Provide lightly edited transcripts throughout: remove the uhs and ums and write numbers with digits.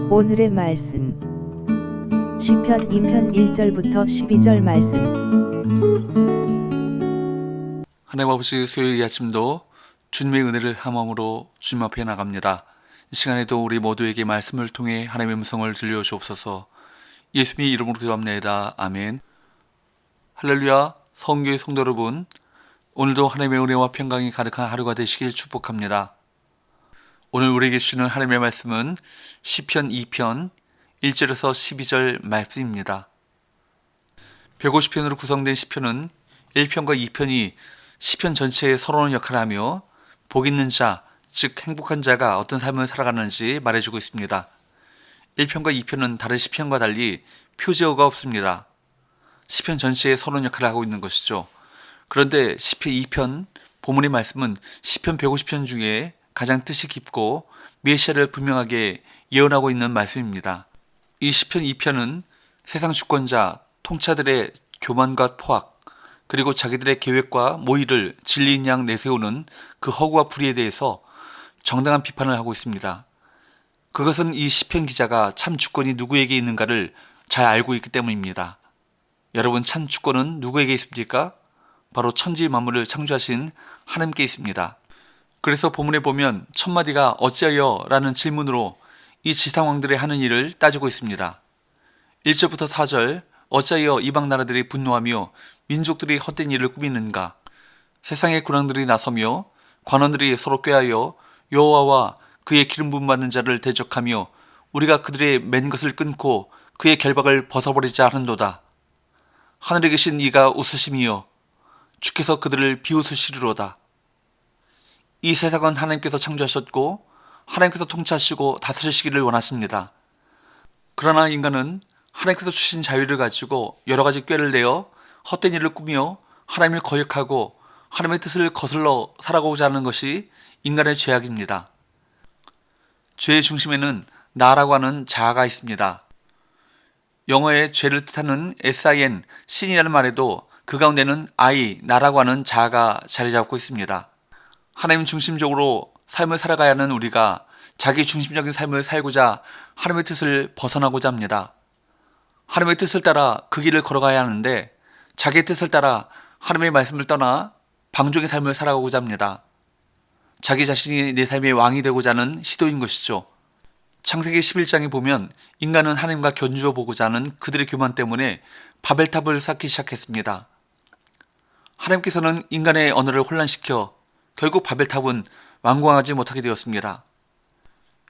오늘의 말씀 시편 2편 1절부터 12절 말씀. 하나님 아버지, 수요일 이 아침도 주님의 은혜를 함함으로 주님 앞에 나갑니다. 이 시간에도 우리 모두에게 말씀을 통해 하나님의 음성을 들려주옵소서. 예수님의 이름으로 기도합니다. 아멘. 할렐루야. 성교의 성도 여러분, 오늘도 하나님의 은혜와 평강이 가득한 하루가 되시길 축복합니다. 오늘 우리에게 주시는 하나님의 말씀은 시편 2편 1절에서 12절 말씀입니다. 150편으로 구성된 시편은 1편과 2편이 시편 전체의 서론을 역할을 하며 복 있는 자, 즉 행복한 자가 어떤 삶을 살아가는지 말해주고 있습니다. 1편과 2편은 다른 시편과 달리 표제어가 없습니다. 시편 전체의 서론 역할을 하고 있는 것이죠. 그런데 시편 2편 본문의 말씀은 시편 150편 중에 가장 뜻이 깊고 메시아를 분명하게 예언하고 있는 말씀입니다. 이 시편 2편은 세상 주권자, 통치자들의 교만과 포악, 그리고 자기들의 계획과 모의를 진리인 양 내세우는 그 허구와 불의에 대해서 정당한 비판을 하고 있습니다. 그것은 이 시편 기자가 참 주권이 누구에게 있는가를 잘 알고 있기 때문입니다. 여러분, 참 주권은 누구에게 있습니까? 바로 천지 만물을 창조하신 하나님께 있습니다. 그래서 본문에 보면 첫 마디가 어찌하여 라는 질문으로 이 지상왕들의 하는 일을 따지고 있습니다. 1절부터 4절, 어찌하여 이방 나라들이 분노하며 민족들이 헛된 일을 꾸미는가? 세상의 군왕들이 나서며 관원들이 서로 꾀하여 여호와와 그의 기름 부음 받는 자를 대적하며 우리가 그들의 맨 것을 끊고 그의 결박을 벗어버리자 하는도다. 하늘에 계신 이가 웃으심이여 주께서 그들을 비웃으시리로다. 이 세상은 하나님께서 창조하셨고 하나님께서 통치하시고 다스리시기를 원하십니다. 그러나 인간은 하나님께서 주신 자유를 가지고 여러 가지 꾀를 내어 헛된 일을 꾸며 하나님을 거역하고 하나님의 뜻을 거슬러 살아가고자 하는 것이 인간의 죄악입니다. 죄의 중심에는 나라고 하는 자아가 있습니다. 영어의 죄를 뜻하는 sin, 신이라는 말에도 그 가운데는 I, 나라고 하는 자아가 자리 잡고 있습니다. 하나님 중심적으로 삶을 살아가야 하는 우리가 자기 중심적인 삶을 살고자 하나님의 뜻을 벗어나고자 합니다. 하나님의 뜻을 따라 그 길을 걸어가야 하는데 자기의 뜻을 따라 하나님의 말씀을 떠나 방종의 삶을 살아가고자 합니다. 자기 자신이 내 삶의 왕이 되고자 하는 시도인 것이죠. 창세기 11장에 보면 인간은 하나님과 견주어 보고자 하는 그들의 교만 때문에 바벨탑을 쌓기 시작했습니다. 하나님께서는 인간의 언어를 혼란시켜 결국 바벨탑은 완공하지 못하게 되었습니다.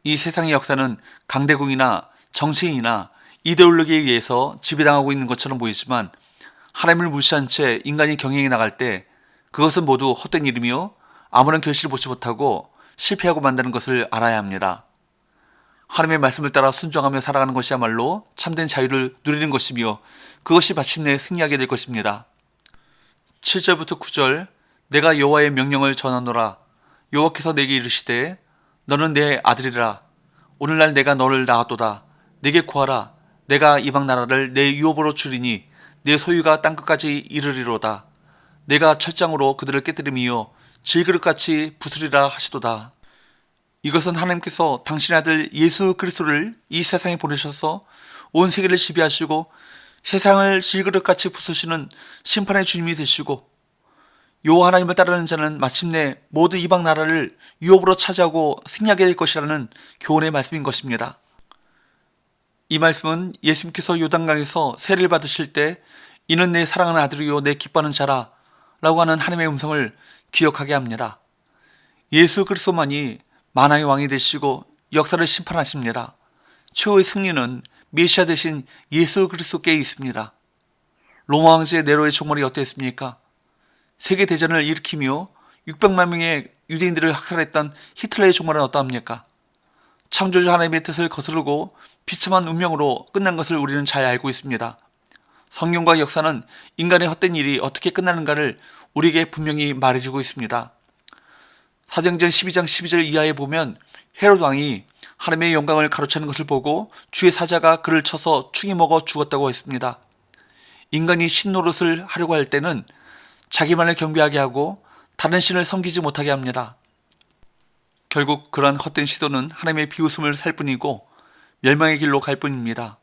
이 세상의 역사는 강대국이나 정치인이나 이데올로기에 의해서 지배당하고 있는 것처럼 보이지만 하나님을 무시한 채 인간이 경영해 나갈 때 그것은 모두 헛된 일이며 아무런 결실을 보지 못하고 실패하고 만다는 것을 알아야 합니다. 하나님의 말씀을 따라 순종하며 살아가는 것이야말로 참된 자유를 누리는 것이며 그것이 마침내 승리하게 될 것입니다. 7절부터 9절, 내가 여호와의 명령을 전하노라. 여호와께서 내게 이르시되 너는 내 아들이라. 오늘날 내가 너를 낳았도다. 내게 구하라. 내가 이방 나라를 내 유업으로 주리니 내 소유가 땅끝까지 이르리로다. 내가 철장으로 그들을 깨뜨리며 질그릇같이 부수리라 하시도다. 이것은 하나님께서 당신의 아들 예수 그리스도를 이 세상에 보내셔서 온 세계를 지배하시고 세상을 질그릇같이 부수시는 심판의 주님이 되시고 여호와 하나님을 따르는 자는 마침내 모든 이방 나라를 유업으로 차지하고 승리하게 될 것이라는 교훈의 말씀인 것입니다. 이 말씀은 예수님께서 요단강에서 세례를 받으실 때 이는 내 사랑하는 아들이요 내 기뻐하는 자라 라고 하는 하나님의 음성을 기억하게 합니다. 예수 그리스도만이 만왕의 왕이 되시고 역사를 심판하십니다. 최후의 승리는 메시아 되신 예수 그리스도께 있습니다. 로마 황제 네로의 종말이 어땠습니까? 세계대전을 일으키며 600만 명의 유대인들을 학살했던 히틀러의 종말은 어떠합니까? 창조주 하나님의 뜻을 거스르고 비참한 운명으로 끝난 것을 우리는 잘 알고 있습니다. 성경과 역사는 인간의 헛된 일이 어떻게 끝나는가를 우리에게 분명히 말해주고 있습니다. 사도행전 12장 12절 이하에 보면 헤롯 왕이 하나님의 영광을 가로채는 것을 보고 주의 사자가 그를 쳐서 충이 먹어 죽었다고 했습니다. 인간이 신 노릇을 하려고 할 때는 자기만을 경배하게 하고 다른 신을 섬기지 못하게 합니다. 결국 그러한 헛된 시도는 하나님의 비웃음을 살 뿐이고 멸망의 길로 갈 뿐입니다.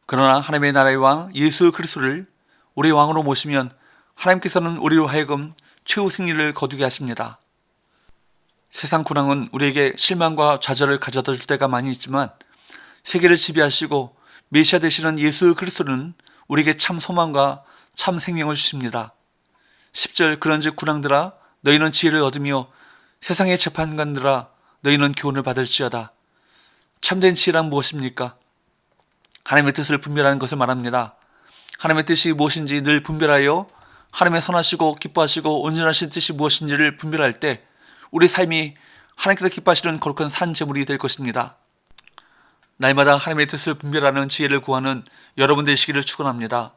그러나 하나님의 나라의 왕 예수 그리스도를 우리의 왕으로 모시면 하나님께서는 우리로 하여금 최후 승리를 거두게 하십니다. 세상 군왕은 우리에게 실망과 좌절을 가져다 줄 때가 많이 있지만 세계를 지배하시고 메시아 되시는 예수 그리스도는 우리에게 참 소망과 참 생명을 주십니다. 10절 그런즉 군왕들아 너희는 지혜를 얻으며 세상의 재판관들아 너희는 교훈을 받을지어다. 참된 지혜란 무엇입니까? 하나님의 뜻을 분별하는 것을 말합니다. 하나님의 뜻이 무엇인지 늘 분별하여 하나님의 선하시고 기뻐하시고 온전하신 뜻이 무엇인지를 분별할 때 우리 삶이 하나님께서 기뻐하시는 거룩한 산 제물이 될 것입니다. 날마다 하나님의 뜻을 분별하는 지혜를 구하는 여러분 되시기를 축원합니다.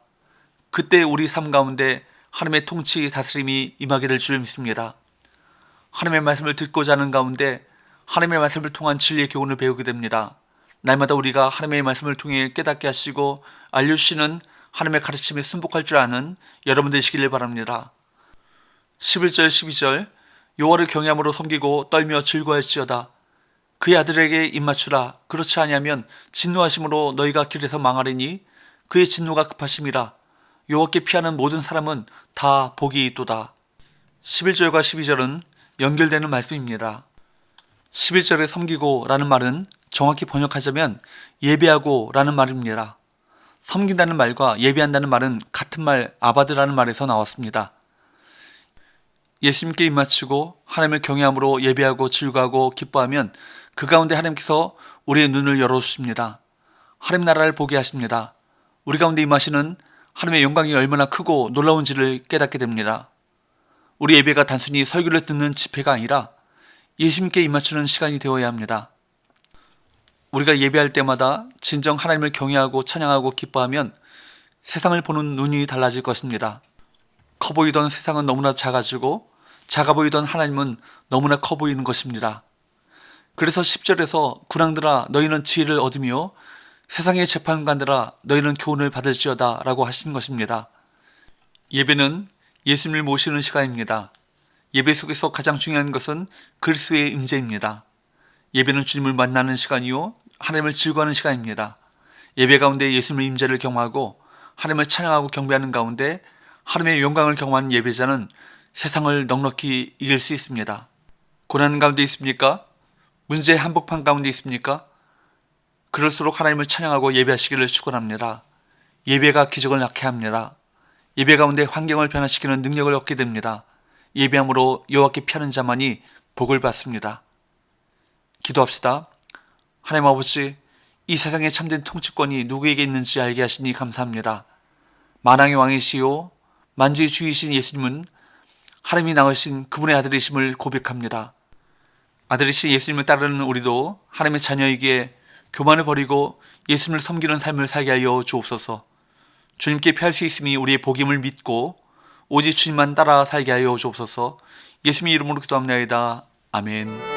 그때 우리 삶 가운데 하나님의 통치 다스림이 임하게 될 줄 믿습니다. 하나님의 말씀을 듣고자 하는 가운데 하나님의 말씀을 통한 진리의 교훈을 배우게 됩니다. 날마다 우리가 하나님의 말씀을 통해 깨닫게 하시고 알려주시는 하나님의 가르침에 순복할 줄 아는 여러분 되시기를 바랍니다. 11절 12절 여호와를 경외함으로 섬기고 떨며 즐거워할지어다. 그의 아들에게 입맞추라. 그렇지 아니하면 진노하심으로 너희가 길에서 망하리니 그의 진노가 급하심이라. 여호와께 피하는 모든 사람은 다 복이 있도다. 11절과 12절은 연결되는 말씀입니다. 11절에 섬기고 라는 말은 정확히 번역하자면 예배하고 라는 말입니다. 섬긴다는 말과 예배한다는 말은 같은 말 아바드라는 말에서 나왔습니다. 예수님께 입맞추고 하나님을 경외함으로 예배하고 즐거워하고 기뻐하면 그 가운데 하나님께서 우리의 눈을 열어주십니다. 하나님 나라를 보게 하십니다. 우리 가운데 임하시는 하나님의 영광이 얼마나 크고 놀라운지를 깨닫게 됩니다. 우리 예배가 단순히 설교를 듣는 집회가 아니라 예수님께 입맞추는 시간이 되어야 합니다. 우리가 예배할 때마다 진정 하나님을 경외하고 찬양하고 기뻐하면 세상을 보는 눈이 달라질 것입니다. 커 보이던 세상은 너무나 작아지고 작아 보이던 하나님은 너무나 커 보이는 것입니다. 그래서 10절에서 군왕들아 너희는 지혜를 얻으며 세상의 재판관들아 너희는 교훈을 받을지어다 라고 하신 것입니다. 예배는 예수님을 모시는 시간입니다. 예배 속에서 가장 중요한 것은 그리스도의 임재입니다. 예배는 주님을 만나는 시간이요 하나님을 즐거워하는 시간입니다. 예배 가운데 예수님의 임재를 경험하고 하나님을 찬양하고 경배하는 가운데 하나님의 영광을 경험하는 예배자는 세상을 넉넉히 이길 수 있습니다. 고난 가운데 있습니까? 문제의 한복판 가운데 있습니까? 그럴수록 하나님을 찬양하고 예배하시기를 축원합니다. 예배가 기적을 낳게 합니다. 예배 가운데 환경을 변화시키는 능력을 얻게 됩니다. 예배함으로 여호와께 피하는 자만이 복을 받습니다. 기도합시다. 하나님 아버지, 이 세상의 참된 통치권이 누구에게 있는지 알게 하시니 감사합니다. 만왕의 왕이시요 만주의 주이신 예수님은 하나님이 낳으신 그분의 아들이심을 고백합니다. 아들이신 예수님을 따르는 우리도 하나님의 자녀이기에 교만을 버리고 예수님을 섬기는 삶을 살게 하여 주옵소서. 주님께 피할 수 있음이 우리의 복임을 믿고 오직 주님만 따라 살게 하여 주옵소서. 예수님의 이름으로 기도합니다. 아멘.